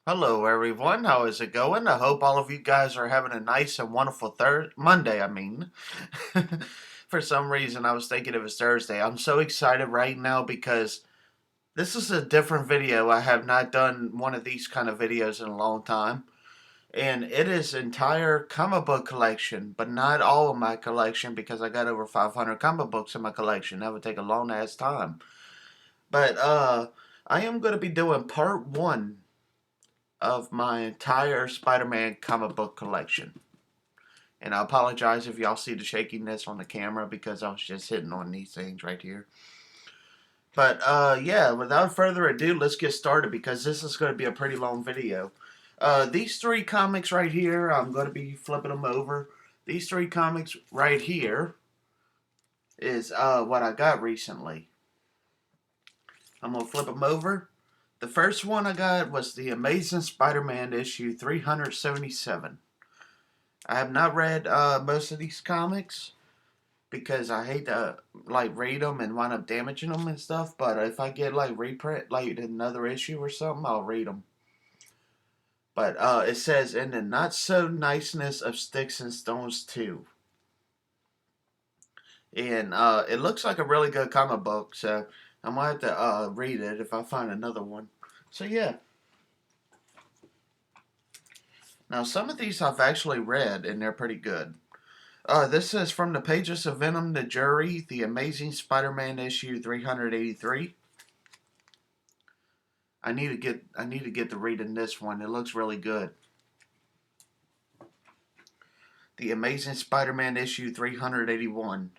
Hello everyone, how is it going? I hope all of you guys are having a nice and wonderful Monday, I mean. For some reason I was thinking it was Thursday. I'm so excited right now because this is a different video. I have not done one of these kind of videos in a long time. And it is entire comic book collection, but not all of my collection because I got over 500 comic books in my collection. That would take a long ass time. But I am going to be doing part 1 of my entire Spider-Man comic book collection. And I apologize if y'all see the shakiness on the camera because I was just hitting on these things right here. But yeah, without further ado, let's get started because this is going to be a pretty long video. These 3 comics right here, I'm going to be flipping them over. These 3 comics right here is what I got recently. I'm going to flip them over. The first one I got was The Amazing Spider-Man Issue 377. I have not read most of these comics because I hate to read them and wind up damaging them and stuff. But if I get reprint another issue or something, I'll read them. But it says in the not so niceness of Sticks and Stones 2. And it looks like a really good comic book, so I might have to read it if I find another one. So yeah. Now some of these I've actually read and they're pretty good. This is from the pages of Venom the Jury, The Amazing Spider-Man Issue 383. I need to get to reading this one. It looks really good. The Amazing Spider-Man Issue 381.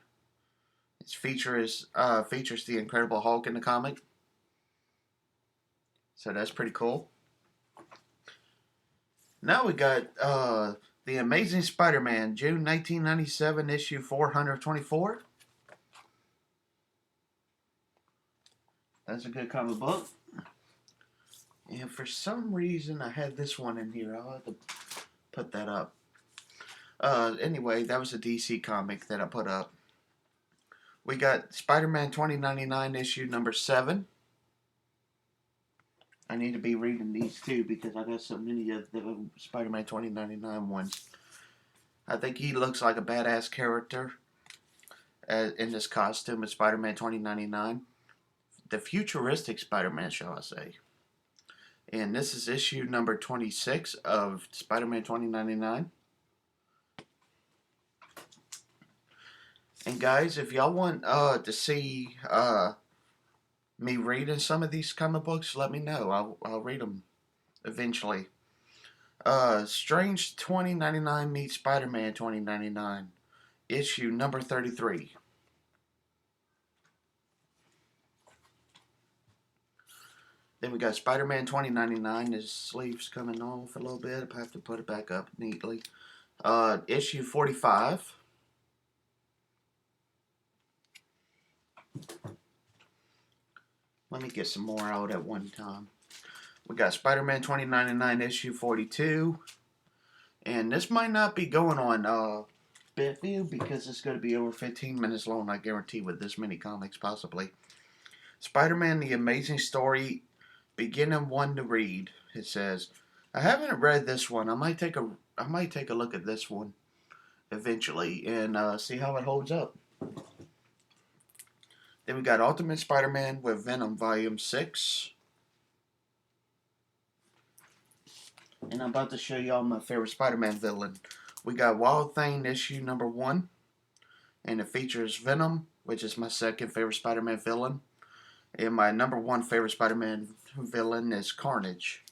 Its features the Incredible Hulk in the comic. So that's pretty cool. Now we got The Amazing Spider-Man, June 1997, issue 424. That's a good comic book. And for some reason, I had this one in here. I'll have to put that up. Anyway, that was a DC comic that I put up. We got Spider-Man 2099, issue number 7. I need to be reading these too because I got so many of the Spider-Man 2099 ones. I think he looks like a badass character in this costume of Spider-Man 2099. The futuristic Spider-Man, shall I say. And this is issue number 26 of Spider-Man 2099. And guys, if y'all want to see me reading some of these comic books, let me know. I'll read them eventually. Strange 2099 meets Spider-Man 2099, issue number 33. Then we got Spider-Man 2099. His sleeve's coming off a little bit. I have to put it back up neatly. Issue 45. Let me get some more out at one time. We got Spider-Man 2099 issue 42. And this might not be going on Bitview because it's going to be over 15 minutes long, I guarantee, with this many comics possibly. Spider-Man The Amazing Story, beginning 1 to read. It says, I haven't read this one. I might take a look at this one eventually and see how it holds up. Then we got Ultimate Spider-Man with Venom Volume 6. And I'm about to show y'all my favorite Spider-Man villain. We got Wild Thing issue number 1. And it features Venom, which is my second favorite Spider-Man villain. And my number 1 favorite Spider-Man villain is Carnage.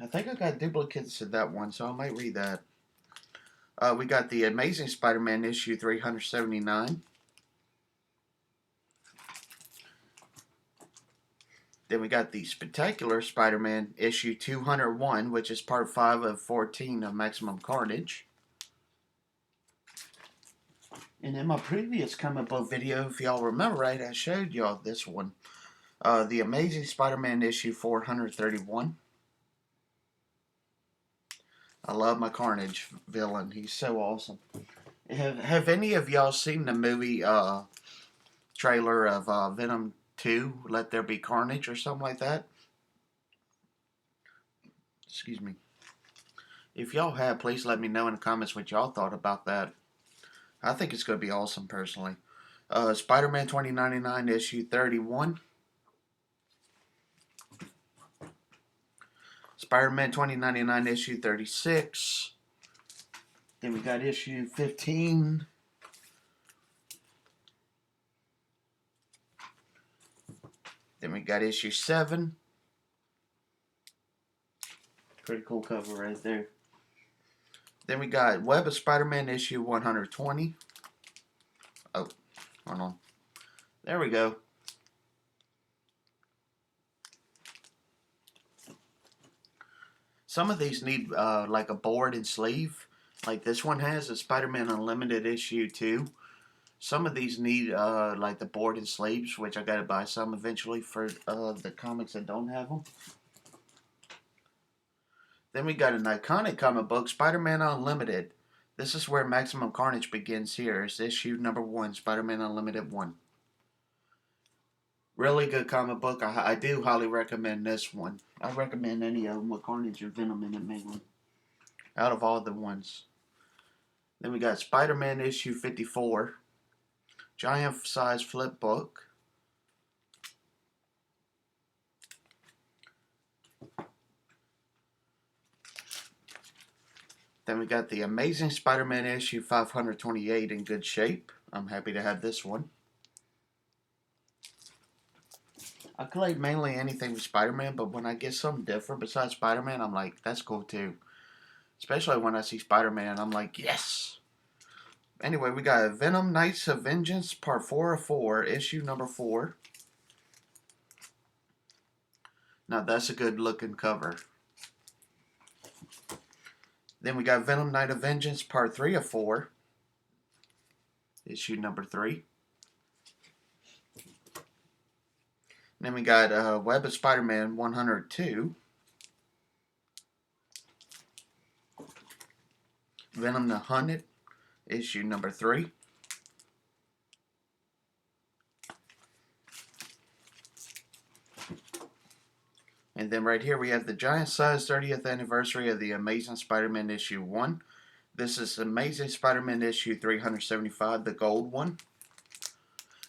I think I got duplicates of that one, so I might read that. We got The Amazing Spider-Man issue 379. Then we got The Spectacular Spider-Man issue 201, which is part 5 of 14 of Maximum Carnage. And in my previous comic book video, if y'all remember right, I showed y'all this one. The Amazing Spider-Man issue 431. I love my Carnage villain. He's so awesome. Have any of y'all seen the movie trailer of Venom 2, Let There Be Carnage or something like that. Excuse me. If y'all have, please let me know in the comments what y'all thought about that. I think it's going to be awesome, personally. Spider-Man 2099 issue 31. Spider-Man 2099 issue 36. Then we got issue 15. Then we got issue 7. Pretty cool cover right there. Then we got Web of Spider-Man issue 120. Oh, hold on. There we go. Some of these need like a board and sleeve. Like this one has a Spider-Man Unlimited issue 2. Some of these need like the board and sleeves, which I gotta buy some eventually for the comics that don't have them. Then we got an iconic comic book, Spider-Man Unlimited. This is where Maximum Carnage begins here. It's issue number 1, Spider-Man Unlimited 1. Really good comic book. I do highly recommend this one. I recommend any of them with Carnage and Venom in it mainly. Out of all the ones. Then we got Spider-Man issue 54. Giant size flip book. Then we got the Amazing Spider-Man issue 528 in good shape. I'm happy to have this one. I collect mainly anything with Spider-Man, but when I get something different besides Spider-Man, I'm like, that's cool too. Especially when I see Spider-Man, I'm like, yes! Anyway, we got Venom Knights of Vengeance, part 4 of 4, issue number 4. Now that's a good looking cover. Then we got Venom Knight of Vengeance, part 3 of 4, issue number 3. Then we got Web of Spider-Man 102. Venom the Hunted, issue number 3. And then right here we have the giant size 30th anniversary of the Amazing Spider-Man issue 1. This is Amazing Spider-Man issue 375, the gold one.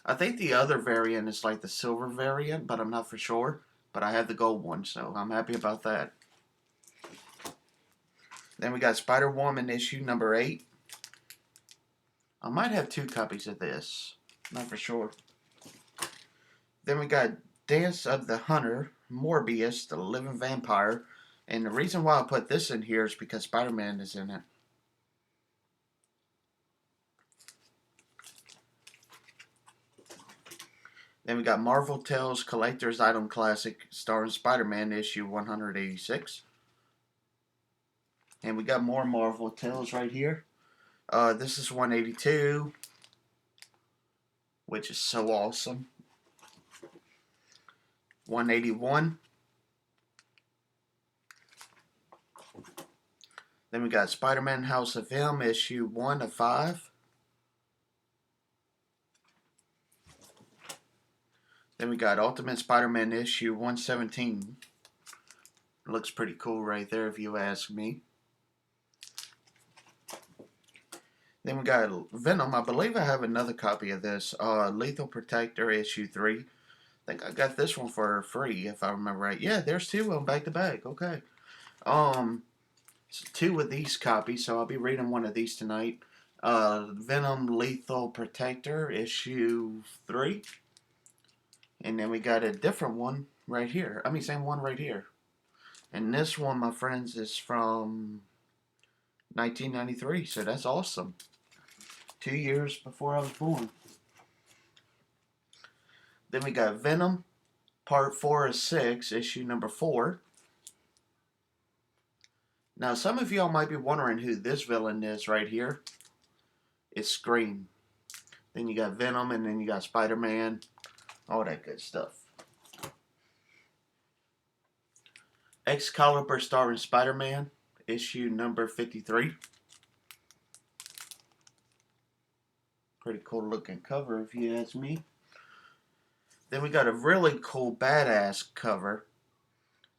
I think the other variant is like the silver variant, but I'm not for sure. But I have the gold one, so I'm happy about that. Then we got Spider-Woman issue number 8. I might have 2 copies of this. Not for sure. Then we got Dance of the Hunter, Morbius, the living vampire. And the reason why I put this in here is because Spider-Man is in it. Then we got Marvel Tales Collector's Item Classic starring Spider-Man issue 186. And we got more Marvel Tales right here. This is 182, which is so awesome. 181. Then we got Spider-Man House of M issue 1 of 5. Then we got Ultimate Spider-Man issue 117. Looks pretty cool right there if you ask me. Then we got Venom. I believe I have another copy of this. Lethal Protector issue 3. I think I got this one for free if I remember right. Yeah, there's 2 of them back to back. Okay. So 2 of these copies, so I'll be reading one of these tonight. Venom Lethal Protector issue 3. And then we got a different one right here. I mean, same one right here. And this one, my friends, is from 1993. So that's awesome. 2 years before I was born. Then we got Venom, part 4 of 6, issue number 4. Now, some of y'all might be wondering who this villain is right here. It's Scream. Then you got Venom, and then you got Spider-Man. All that good stuff. Excalibur starring Spider-Man, issue number 53. Pretty cool looking cover if you ask me. Then we got a really cool badass cover.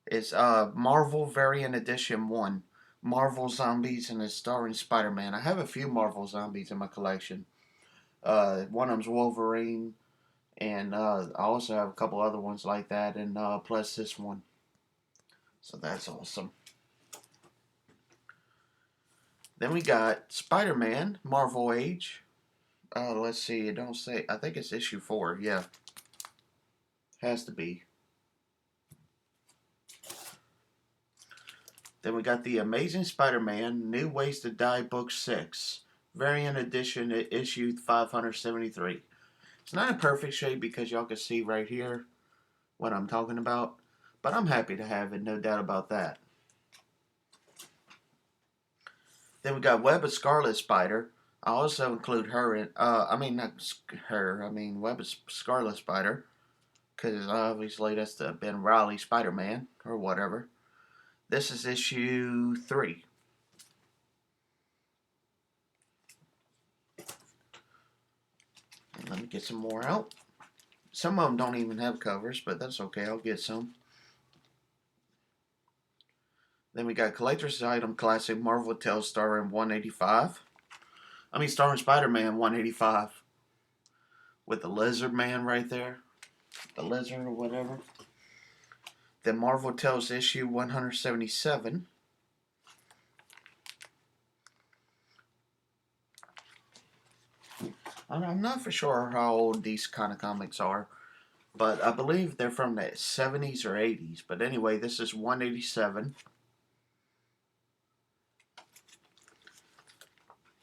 It's Marvel Variant Edition 1. Marvel Zombies and it's starring Spider-Man. I have a few Marvel Zombies in my collection. One of them's Wolverine, and I also have a couple other ones like that, and plus this one. So that's awesome. Then we got Spider-Man Marvel Age. Let's see, it don't say. I think it's issue 4. Yeah, has to be. Then we got the Amazing Spider-Man New Ways to Die Book 6, Variant Edition issue 573. It's not in perfect shape because y'all can see right here what I'm talking about, but I'm happy to have it, no doubt about that. Then we got Web of Scarlet Spider. I also include her in, not her, Web of Scarlet Spider, because obviously that's the Ben Reilly Spider-Man, or whatever. This is issue 3. And let me get some more out. Some of them don't even have covers, but that's okay, I'll get some. Then we got Collector's Item Classic Marvel Tales starring starring Spider-Man 185. With the Lizard Man right there. The Lizard or whatever. Then Marvel Tales issue 177. I'm not for sure how old these kind of comics are, but I believe they're from the 70s or 80s. But anyway, this is 187.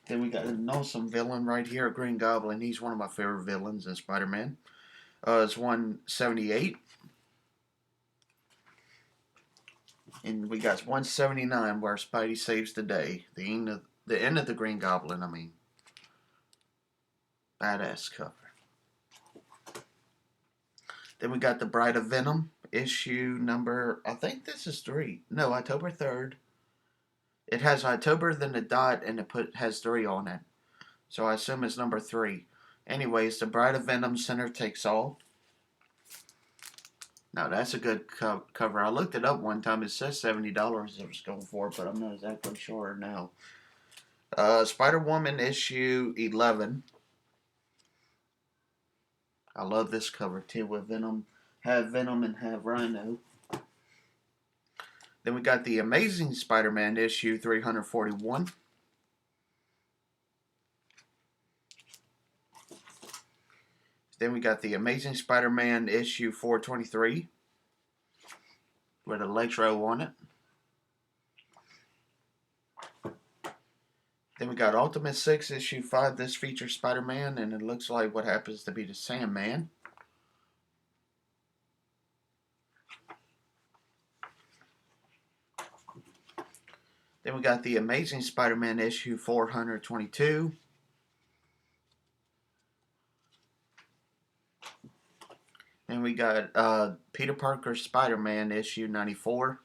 Then we got an awesome villain right here, Green Goblin. He's one of my favorite villains in Spider-Man. It's 178. And we got 179 where Spidey saves the day. The end of the Green Goblin, Badass cover. Then we got the Bride of Venom, issue number, I think this is 3. No, October 3rd. It has October, then a dot, and has 3 on it. So I assume it's number 3. Anyways, the Bride of Venom Center Takes All. Now that's a good cover. I looked it up one time. It says $70 it was going for, but I'm not exactly sure now. Spider-Woman issue 11. I love this cover too with Venom. Have Venom and have Rhino. Then we got the Amazing Spider-Man issue 341. Then we got the Amazing Spider-Man issue 423 with Electro on it. Then we got Ultimate 6 issue 5. This features Spider-Man and it looks like what happens to be the Sandman. Then we got the Amazing Spider-Man issue 422. Then we got Peter Parker Spider-Man issue 94.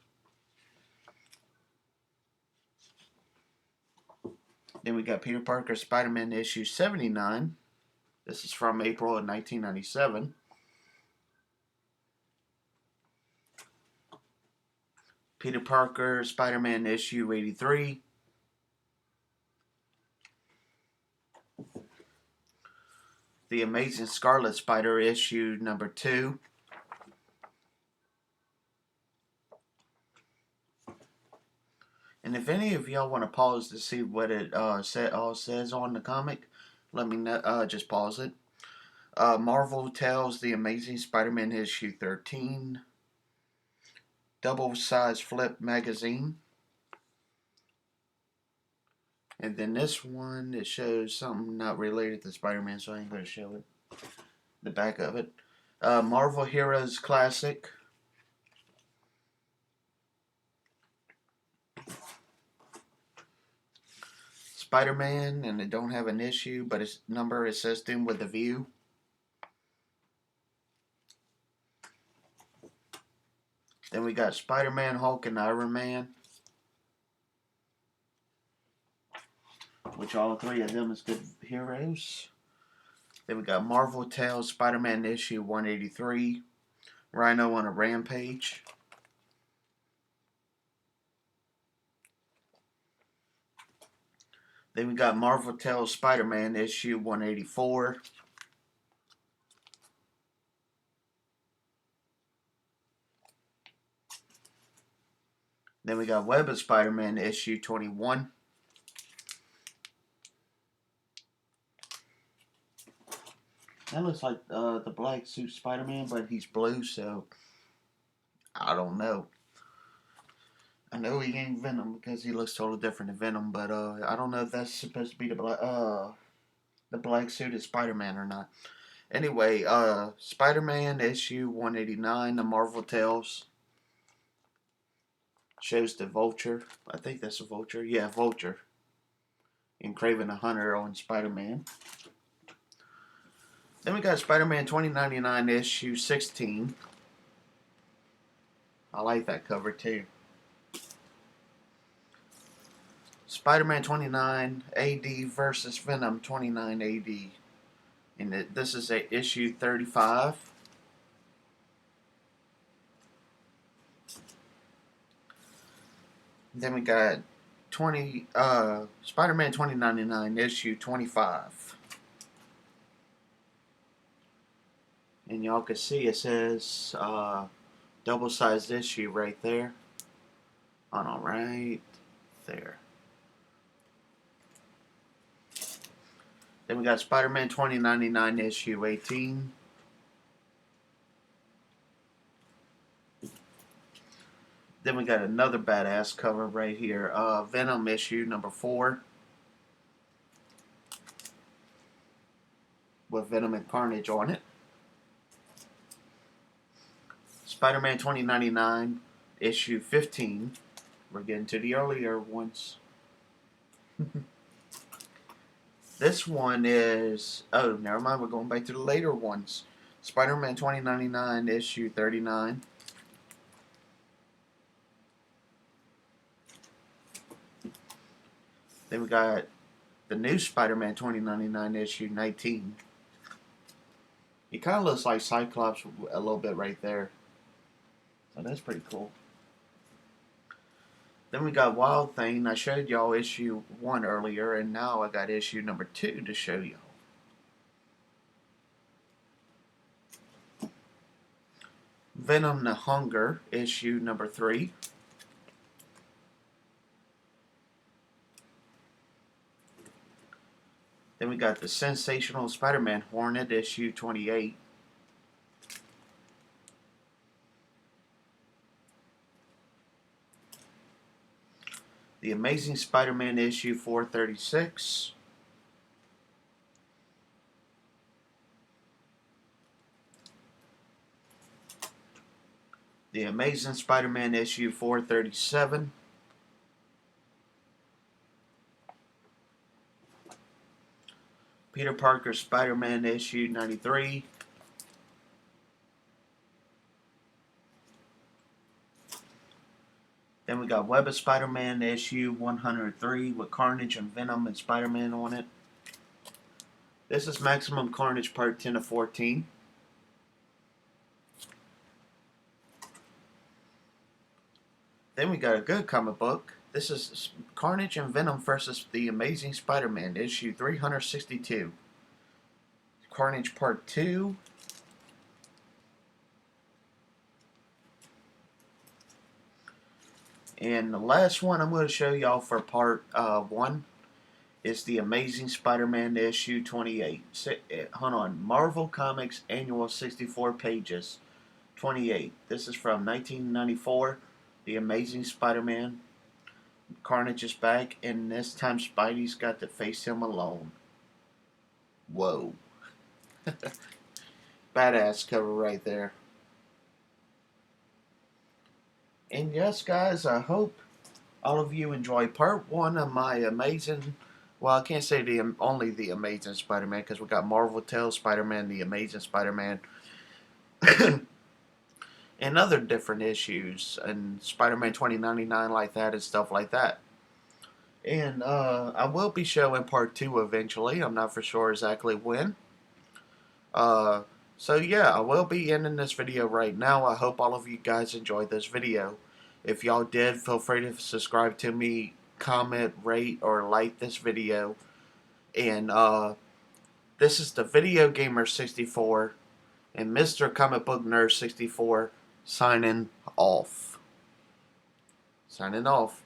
Then we got Peter Parker Spider-Man issue 79. This is from April of 1997. Peter Parker Spider-Man issue 83. The Amazing Scarlet Spider issue number 2. And if any of y'all want to pause to see what it says on the comic, let me know. Just pause it. Marvel Tells The Amazing Spider-Man issue 13. Double-size flip magazine. And then this one, it shows something not related to Spider-Man, so I ain't going to show it. The back of it. Marvel Heroes Classic. Spider-Man, and it don't have an issue, but its number is assisting with the View. Then we got Spider-Man, Hulk, and Iron Man. Which all 3 of them is good heroes. Then we got Marvel Tales Spider-Man issue 183. Rhino on a rampage. Then we got Marvel Tales Spider-Man issue 184. Then we got Web of Spider-Man issue 21. That looks like the black suit Spider-Man, but he's blue, so I don't know. I know he ain't Venom because he looks totally different than Venom, but I don't know if that's supposed to be the black suited Spider-Man or not. Anyway, Spider-Man issue 189, the Marvel Tales, shows the Vulture. I think that's a Vulture. Yeah, Vulture. And Craven the Hunter on Spider-Man. Then we got Spider-Man 2099 issue 16. I like that cover too. Spider-Man 29 AD versus Venom 29 AD. And this is a issue 35. Then we got Spider-Man 2099 issue 25. And y'all can see it says double-sized issue right there. On all right there. Then we got Spider-Man 2099 issue 18. Then we got another badass cover right here. Venom issue number 4. With Venom and Carnage on it. Spider-Man 2099 issue 15. We're getting to the earlier ones. This one is... Oh, never mind. We're going back to the later ones. Spider-Man 2099 issue 39. Then we got the new Spider-Man 2099 issue 19. He kind of looks like Cyclops a little bit right there. So that's pretty cool. Then we got Wild Thing. I showed y'all issue 1 earlier, and now I got issue number 2 to show y'all. Venom the Hunger, issue number 3. Then we got the Sensational Spider-Man Hornet, issue 28. The Amazing Spider-Man issue 436. The Amazing Spider-Man issue 437. Peter Parker Spider-Man issue 93. Then we got Web of Spider-Man issue 103 with Carnage and Venom and Spider-Man on it. This is Maximum Carnage part 10 of 14. Then we got a good comic book. This is Carnage and Venom versus the Amazing Spider-Man issue 362. Carnage part 2. And the last one I'm going to show y'all for part 1 is the Amazing Spider-Man issue 28. Hold on. Marvel Comics Annual 64 pages. 28. This is from 1994. The Amazing Spider-Man. Carnage is back, and this time Spidey's got to face him alone. Whoa. Badass cover right there. And yes, guys, I hope all of you enjoy part 1 of my amazing... Well, I can't say only the Amazing Spider-Man, because we got Marvel Tales Spider-Man, the Amazing Spider-Man, and other different issues, and Spider-Man 2099 like that, and stuff like that. And I will be showing part 2 eventually. I'm not for sure exactly when. Uh, so yeah, I will be ending this video right now. I hope all of you guys enjoyed this video. If y'all did, feel free to subscribe to me, comment, rate, or like this video. And this is the Video Gamer 64 and Mr. Comic Book Nerd 64 signing off. Signing off.